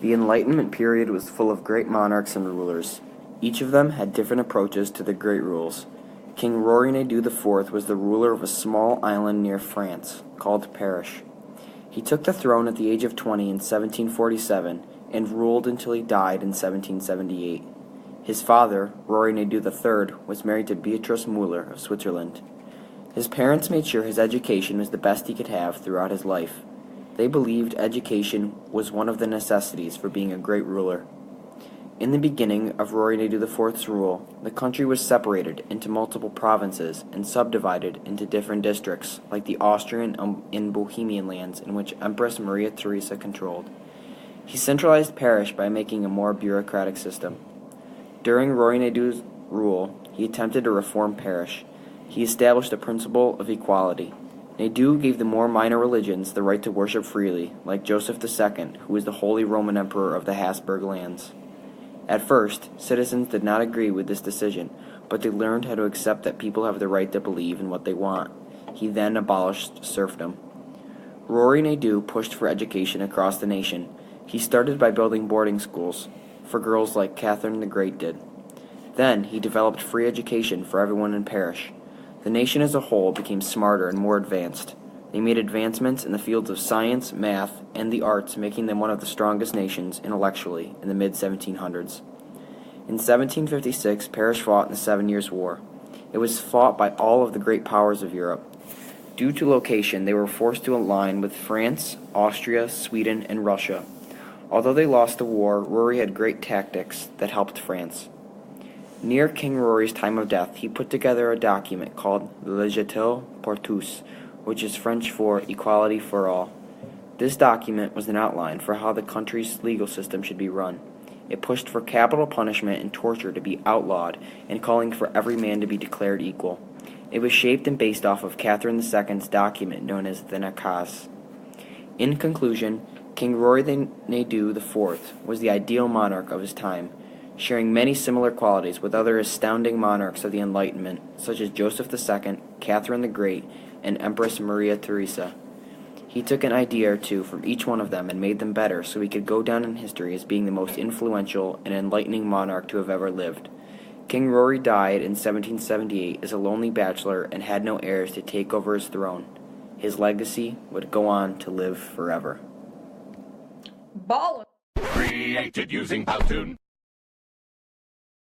The Enlightenment period was full of great monarchs and rulers. Each of them had different approaches to the great rules. King Rory Nadeau IV was the ruler of a small island near France, called Paris. He took the throne at the age of 20 in 1747 and ruled until he died in 1778. His father, Rory Nadeau III, was married to Beatrice Müller of Switzerland. His parents made sure his education was the best he could have throughout his life. They believed education was one of the necessities for being a great ruler. In the beginning of Rory Nadeau IV's rule, the country was separated into multiple provinces and subdivided into different districts, like the Austrian and Bohemian lands in which Empress Maria Theresa controlled. He centralized Paris by making a more bureaucratic system. During Rory Nadeau's rule, he attempted to reform Paris. He established a principle of equality. Nadeau gave the more minor religions the right to worship freely, like Joseph II, who was the Holy Roman Emperor of the Habsburg lands. At first, citizens did not agree with this decision, but they learned how to accept that people have the right to believe in what they want. He then abolished serfdom. Rory Nadeau pushed for education across the nation. He started by building boarding schools for girls like Catherine the Great did. Then he developed free education for everyone in Paris. The nation as a whole became smarter and more advanced. They made advancements in the fields of science, math, and the arts, making them one of the strongest nations intellectually in the mid-1700s. In 1756, Paris fought in the 7 Years' War. It was fought by all of the great powers of Europe. Due to location, they were forced to align with France, Austria, Sweden, and Russia. Although they lost the war, Rory had great tactics that helped France. Near King Rory's time of death, he put together a document called L'Égalité pour tous, which is French for equality for all. This document was an outline for how the country's legal system should be run. It pushed for capital punishment and torture to be outlawed and calling for every man to be declared equal. It was shaped and based off of Catherine II's document known as the Nakaz. In conclusion, King Rory Nadeau IV was the ideal monarch of his time, sharing many similar qualities with other astounding monarchs of the Enlightenment, such as Joseph II, Catherine the Great, and Empress Maria Theresa. He took an idea or two from each one of them and made them better so he could go down in history as being the most influential and enlightening monarch to have ever lived. King Rory died in 1778 as a lonely bachelor and had no heirs to take over his throne. His legacy would go on to live forever. Ballin'. Created using Powtoon.